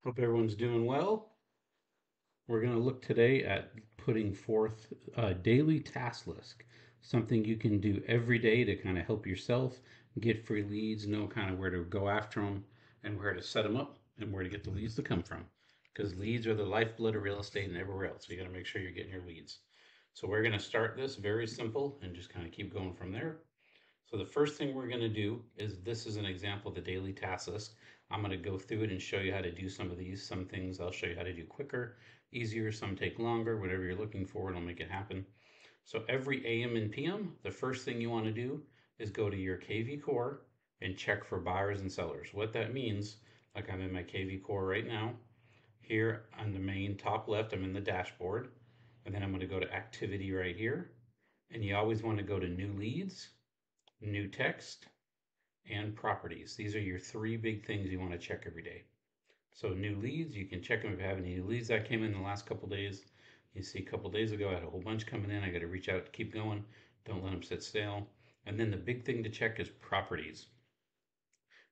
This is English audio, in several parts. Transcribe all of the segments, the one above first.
Hope everyone's doing well. We're going to look today at putting forth a daily task list, something you can do every day to kind of help yourself get free leads, know kind of where to go after them and where to set them up and where to get the leads to come from. Because leads are the lifeblood of real estate and everywhere else. So you got to make sure you're getting your leads. So we're going to start this very simple and just kind of keep going from there. So the first thing we're going to do is this is an example of the daily task list. I'm going to go through it and show you how to do some of these. Some things I'll show you how to do quicker, easier, some take longer, whatever you're looking for, it'll make it happen. So every AM and PM, the first thing you want to do is go to your KV Core and check for buyers and sellers. What that means, like I'm in my KV Core right now, here on the main top left, I'm in the dashboard, and then I'm going to go to activity right here. And you always want to go to new leads, new text, and properties. These are your three big things you want to check every day. So new leads, you can check them if you have any new leads that came in the last couple days. You see a couple days ago I had a whole bunch coming in. I got to reach out, keep going. Don't let them sit stale. And then the big thing to check is properties.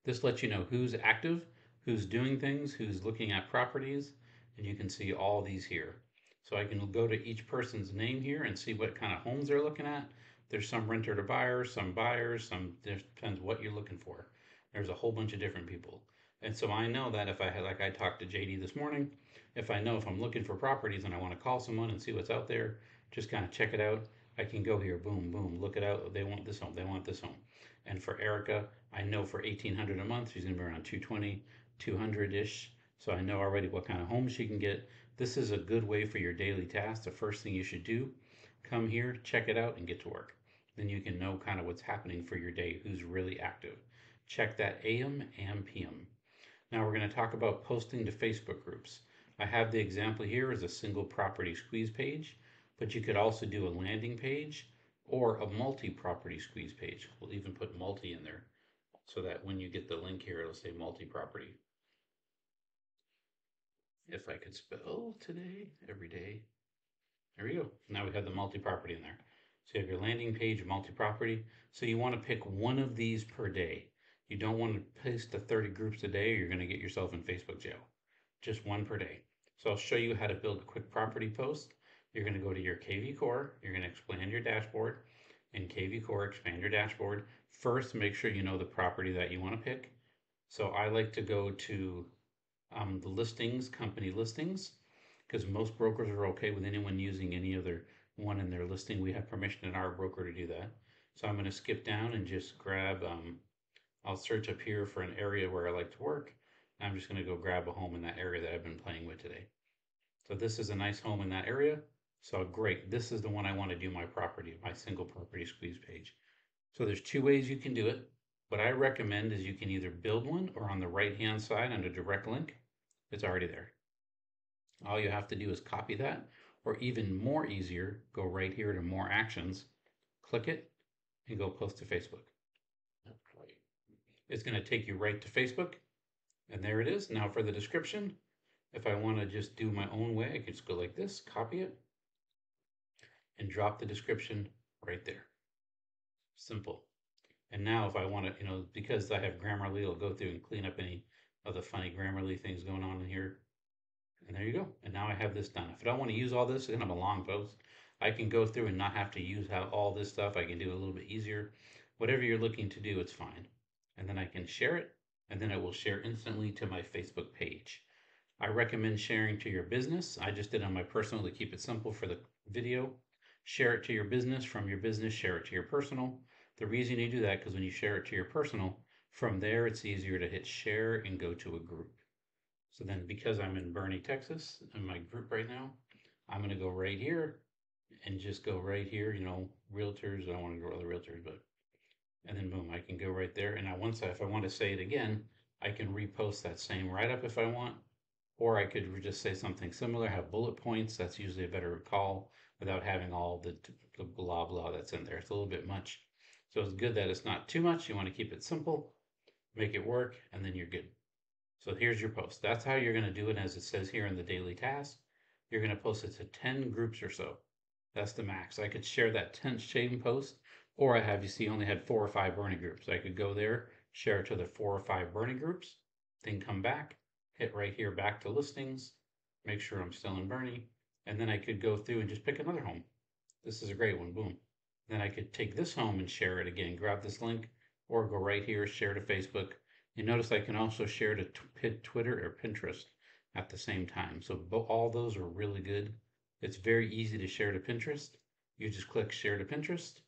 This lets you know who's active, who's doing things, who's looking at properties, and you can see all these here. So I can go to each person's name here and see what kind of homes they're looking at. There's some renter to buyers, some depends what you're looking for. There's a whole bunch of different people. And so I know that if I had, like I talked to JD this morning, if I know if I'm looking for properties and I want to call someone and see what's out there, just kind of check it out. I can go here, boom, boom, look it out. They want this home, they want this home. And for Erica, I know for 1,800 a month, she's going to be around 220, 200-ish. So I know already what kind of home she can get. This is a good way for your daily task. The first thing you should do, come here, check it out, and get to work. Then you can know kind of what's happening for your day, who's really active. Check that AM and PM. Now we're going to talk about posting to Facebook groups. I have the example here as a single property squeeze page, but you could also do a landing page or a multi-property squeeze page. We'll even put multi in there so that when you get the link here, it'll say multi-property. If I could spell today, every day. There we go. Now we have the multi-property in there. So you have your landing page, multi-property. So you want to pick one of these per day. You don't want to post to 30 groups a day or you're going to get yourself in Facebook jail. Just one per day. So I'll show you how to build a quick property post. You're going to go to your KV Core. You're going to expand your dashboard. In KV Core, expand your dashboard. First, make sure you know the property that you want to pick. So I like to go to the listings, company listings, because most brokers are okay with anyone using any other one in their listing. We have permission in our broker to do that. So I'm going to skip down and just grab, I'll search up here for an area where I like to work. I'm just going to go grab a home in that area that I've been playing with today. So this is a nice home in that area. So great, this is the one I want to do my property, my single property squeeze page. So there's two ways you can do it. What I recommend is you can either build one or on the right hand side under direct link, it's already there. All you have to do is copy that, or even more easier, go right here to more actions, click it, and go post to Facebook. It's going to take you right to Facebook, and there it is. Now for the description, if I want to just do my own way, I can just go like this, copy it, and drop the description right there. Simple. And now if I want to, because I have Grammarly, I'll go through and clean up any of the funny Grammarly things going on in here. And there you go. And now I have this done. If I don't want to use all this, it's going to have a long post. I can go through and not have to use all this stuff. I can do it a little bit easier. Whatever you're looking to do, it's fine. And then I can share it, and then it will share instantly to my Facebook page. I recommend sharing to your business. I just did on my personal to keep it simple for the video. Share it to your business, from your business, share it to your personal. The reason you do that, because when you share it to your personal, from there it's easier to hit share and go to a group. So then because I'm in Bernie, Texas, in my group right now, I'm going to go right here and just go right here, realtors. I don't want to go other realtors, but, and then boom, I can go right there. And now if I want to say it again, I can repost that same write-up if I want, or I could just say something similar, have bullet points. That's usually a better call without having all the blah, blah that's in there. It's a little bit much. So it's good that it's not too much. You want to keep it simple, make it work, and then you're good. So here's your post. That's how you're going to do it, as it says here in the daily task. You're going to post it to 10 groups or so. That's the max. I could share that 10 shaving post, or I have, you see, only had 4 or 5 burning groups. I could go there, share it to the 4 or 5 burning groups, then come back, hit right here back to listings, make sure I'm still in Bernie, and then I could go through and just pick another home. This is a great one, boom. Then I could take this home and share it again, grab this link, or go right here, share to Facebook. You notice I can also share to Twitter or Pinterest at the same time. So all those are really good. It's very easy to share to Pinterest. You just click share to Pinterest,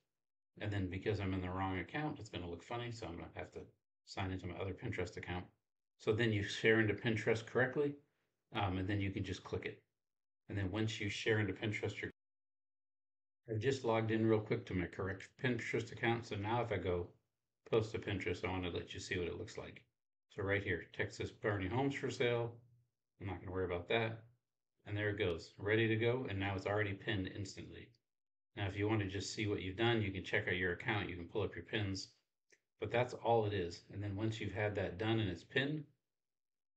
and then because I'm in the wrong account, it's going to look funny, so I'm going to have to sign into my other Pinterest account. So then you share into Pinterest correctly, and then you can just click it. And then once you share into Pinterest, I've just logged in real quick to my correct Pinterest account. So now if I go post to Pinterest, I want to let you see what it looks like. So right here, Texas Bernie homes for sale. I'm not going to worry about that. And there it goes, ready to go. And now it's already pinned instantly. Now, if you want to just see what you've done, you can check out your account. You can pull up your pins, but that's all it is. And then once you've had that done and it's pinned,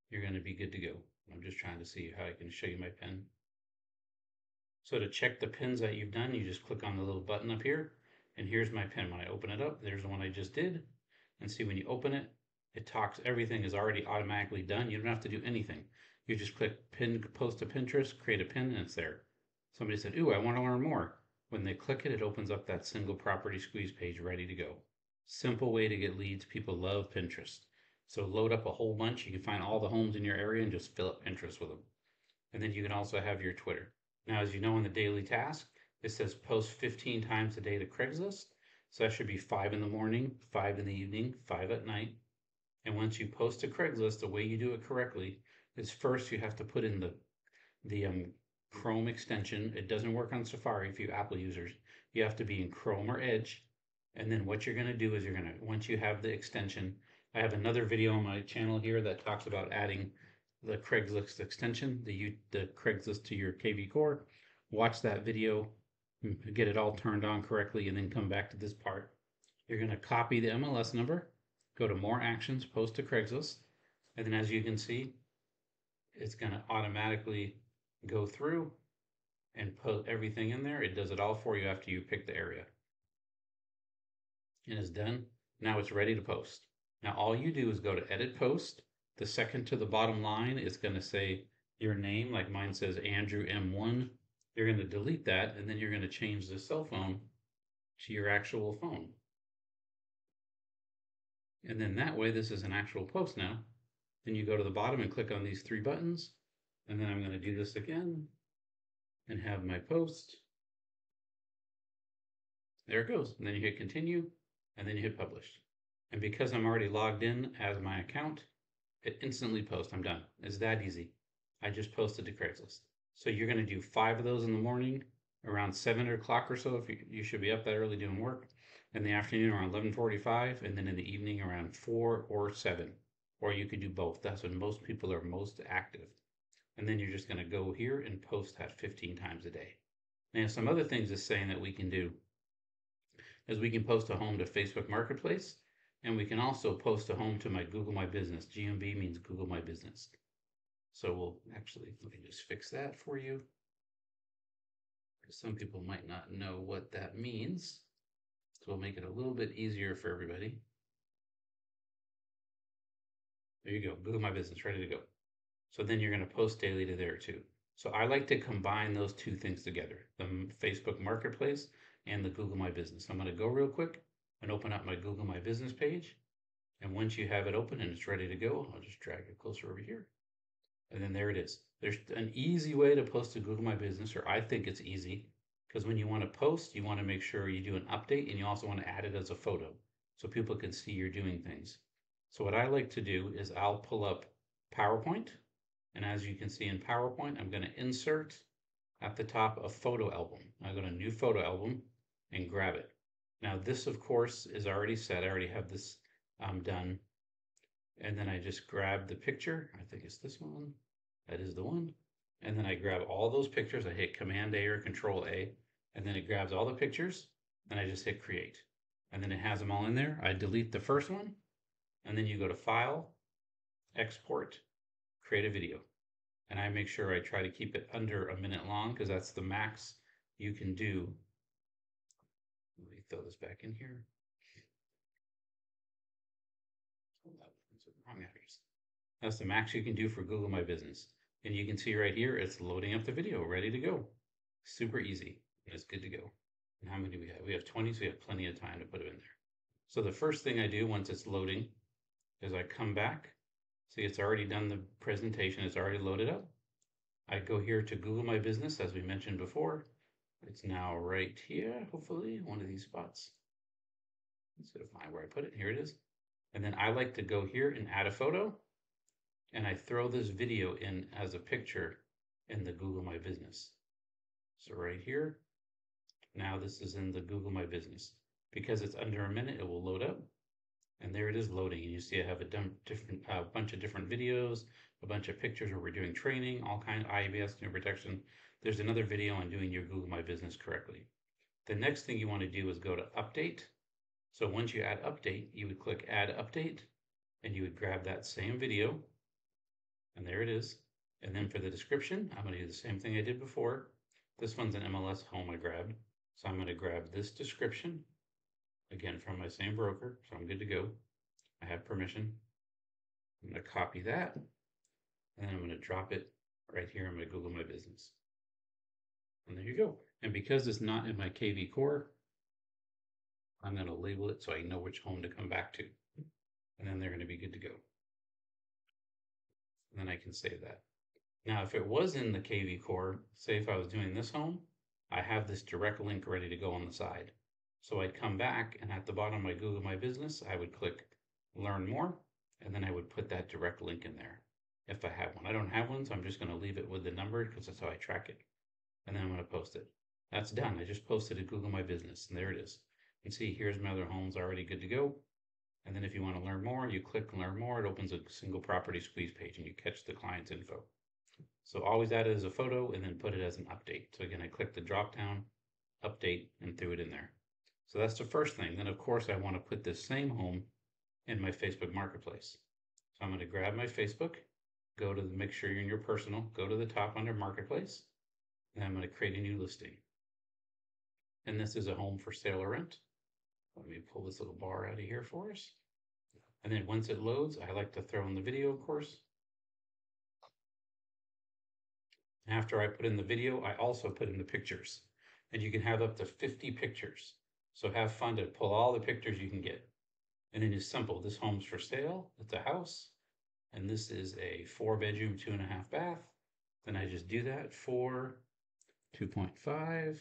you're going to be good to go. I'm just trying to see how I can show you my pin. So to check the pins that you've done, you just click on the little button up here, and here's my pin. When I open it up, there's the one I just did. And see, when you open it, it talks, everything is already automatically done. You don't have to do anything. You just click pin, post to Pinterest, create a pin, and it's there. Somebody said, ooh, I want to learn more. When they click it, it opens up that single property squeeze page ready to go. Simple way to get leads. People love Pinterest. So load up a whole bunch. You can find all the homes in your area and just fill up Pinterest with them. And then you can also have your Twitter. Now, as you know, in the daily task, it says post 15 times a day to Craigslist. So that should be 5 in the morning, 5 in the evening, 5 at night. And once you post to Craigslist, the way you do it correctly is first you have to put in the Chrome extension. It doesn't work on Safari if you Apple users. You have to be in Chrome or Edge. And then what you're going to do is you're going to, once you have the extension, I have another video on my channel here that talks about adding the Craigslist extension, the Craigslist to your KV Core. Watch that video, get it all turned on correctly, and then come back to this part. You're going to copy the MLS number, go to More Actions, Post to Craigslist, and then as you can see, it's going to automatically go through and put everything in there. It does it all for you after you pick the area. And it's done. Now it's ready to post. Now all you do is go to Edit Post. The second to the bottom line is going to say your name, like mine says Andrew M1. You're going to delete that, and then you're going to change the cell phone to your actual phone. And then that way, this is an actual post now. Then you go to the bottom and click on these 3 buttons. And then I'm going to do this again and have my post. There it goes. And then you hit continue, and then you hit publish. And because I'm already logged in as my account, it instantly posts. I'm done. It's that easy. I just posted to Craigslist. So you're going to do 5 of those in the morning, around 7 o'clock or so, if you should be up that early doing work. In the afternoon around 11:45, and then in the evening around 4 or 7. Or you could do both. That's when most people are most active. And then you're just going to go here and post that 15 times a day. Now, some other things it's saying that we can do is we can post a home to Facebook Marketplace, and we can also post a home to my Google My Business. GMB means Google My Business. So we'll actually, let me just fix that for you. Some people might not know what that means. So we'll make it a little bit easier for everybody. There you go, Google My Business, ready to go. So then you're going to post daily to there too. So I like to combine those 2 things together, the Facebook Marketplace and the Google My Business. I'm going to go real quick and open up my Google My Business page. And once you have it open and it's ready to go, I'll just drag it closer over here. And then there it is. There's an easy way to post to Google My Business, or I think it's easy, because when you want to post, you want to make sure you do an update, and you also want to add it as a photo so people can see you're doing things. So what I like to do is I'll pull up PowerPoint, and as you can see in PowerPoint, I'm going to insert at the top a photo album. I go to New Photo Album and grab it. Now this, of course, is already set. I already have this done. And then I just grab the picture. I think it's this one. That is the one. And then I grab all those pictures. I hit Command A or Control A, and then it grabs all the pictures. Then I just hit Create. And then it has them all in there. I delete the first one, and then you go to File, Export, Create a Video. And I make sure I try to keep it under a minute long, because that's the max you can do. Let me throw this back in here. Wrong address. That's the max you can do for Google My Business. And you can see right here, it's loading up the video, ready to go. Super easy, and it's good to go. And how many do we have? We have 20, so we have plenty of time to put it in there. So the first thing I do once it's loading is I come back. See, it's already done the presentation. It's already loaded up. I go here to Google My Business, as we mentioned before. It's now right here, hopefully, one of these spots. Instead of find where I put it, here it is. And then I like to go here and add a photo, and I throw this video in as a picture in the Google My Business. So right here, now this is in the Google My Business. Because it's under a minute, it will load up. And there it is loading. And you see I have a bunch of different videos, a bunch of pictures where we're doing training, all kinds of IBS, new protection. There's another video on doing your Google My Business correctly. The next thing you want to do is go to update. So once you add update, you would click add update and you would grab that same video. And there it is. And then for the description, I'm going to do the same thing I did before. This one's an MLS home I grabbed. So I'm going to grab this description, again, from my same broker. So I'm good to go. I have permission. I'm going to copy that. And then I'm going to drop it right here in my Google My Business. And there you go. And because it's not in my KV core, I'm going to label it so I know which home to come back to. And then they're going to be good to go. And then I can save that. Now, if it was in the KV core, say if I was doing this home, I have this direct link ready to go on the side. So I'd come back and at the bottom of my Google My Business, I would click Learn More, and then I would put that direct link in there if I have one. I don't have one, so I'm just going to leave it with the number because that's how I track it. And then I'm going to post it. That's done. I just posted to Google My Business, and there it is. You can see here's my other homes already good to go. And then if you want to learn more, you click Learn More. It opens a single property squeeze page, and you catch the client's info. So always add it as a photo and then put it as an update. So again, I click the drop down, update, and threw it in there. So that's the first thing. Then of course I want to put this same home in my Facebook Marketplace. So I'm going to grab my Facebook, go to the, make sure you're in your personal, go to the top under Marketplace, and I'm going to create a new listing. And this is a home for sale or rent. Let me pull this little bar out of here for us. And then once it loads, I like to throw in the video, of course. After I put in the video, I also put in the pictures. And you can have up to 50 pictures. So have fun to pull all the pictures you can get. And then it's simple. This home's for sale. It's a house. And this is a 4-bedroom, 2.5 bath. Then I just do that for 2.5.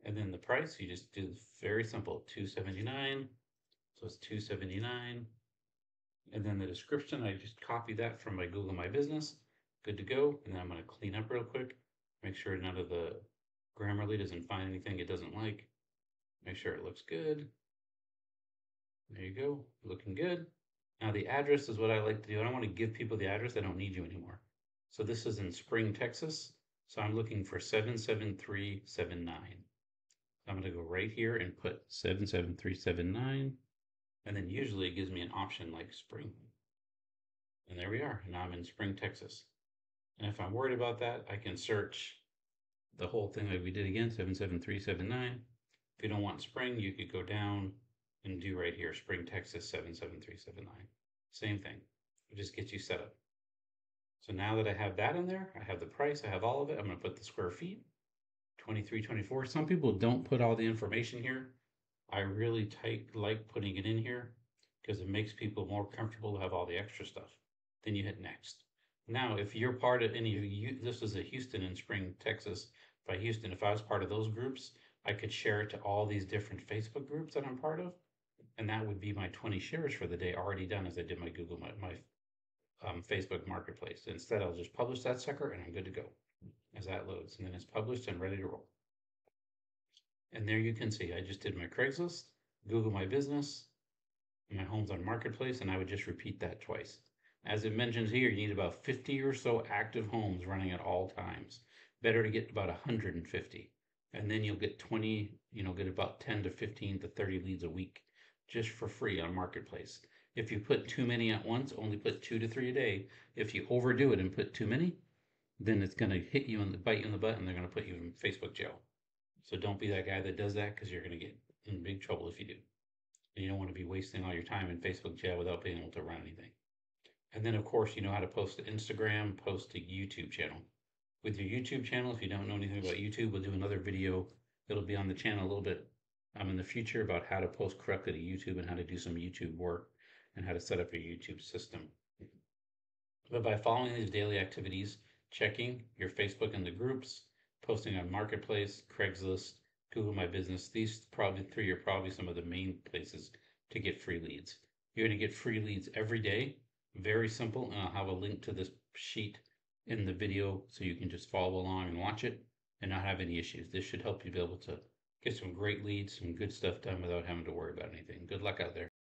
And then the price, you just do very simple, $279. So it's $279. And then the description, I just copy that from my Google My Business. Good to go. And then I'm going to clean up real quick. Make sure none of the Grammarly doesn't find anything it doesn't like. Make sure it looks good. There you go. Looking good. Now the address is what I like to do. I don't want to give people the address. I don't need you anymore. So this is in Spring, Texas. So I'm looking for 77379. I'm going to go right here and put 77379. And then usually it gives me an option like Spring. And there we are. Now I'm in Spring, Texas. And if I'm worried about that, I can search the whole thing like we did again, 77379. If you don't want Spring, you could go down and do right here, Spring, Texas, 77379. Same thing. It just gets you set up. So now that I have that in there, I have the price, I have all of it. I'm going to put the square feet, 2324. Some people don't put all the information here. I really like putting it in here because it makes people more comfortable to have all the extra stuff. Then you hit next. Now, if you're part of any of you, this is a Houston and Spring, Texas. By Houston, if I was part of those groups, I could share it to all these different Facebook groups that I'm part of. And that would be my 20 shares for the day already done as I did my Google, my Facebook Marketplace. Instead, I'll just publish that sucker and I'm good to go as that loads. And then it's published and ready to roll. And there you can see, I just did my Craigslist, Google My Business, and my homes on Marketplace, and I would just repeat that twice. As it mentions here, you need about 50 or so active homes running at all times. Better to get about 150. And then you'll get 20, get about 10 to 15 to 30 leads a week just for free on Marketplace. If you put too many at once, only put 2 to 3 a day. If you overdo it and put too many, then it's going to hit you and bite you in the butt and they're going to put you in Facebook jail. So don't be that guy that does that because you're going to get in big trouble if you do. And you don't want to be wasting all your time in Facebook jail without being able to run anything. And then, of course, you know how to post to Instagram, post to YouTube channel. With your YouTube channel, if you don't know anything about YouTube, we'll do another video. It'll be on the channel a little bit in the future about how to post correctly to YouTube and how to do some YouTube work and how to set up your YouTube system. But by following these daily activities, checking your Facebook and the groups, posting on Marketplace, Craigslist, Google My Business, these probably three are probably some of the main places to get free leads. You're going to get free leads every day. Very simple. And I'll have a link to this sheet in the video so you can just follow along and watch it and not have any issues. This should help you be able to get some great leads, some good stuff done without having to worry about anything. Good luck out there.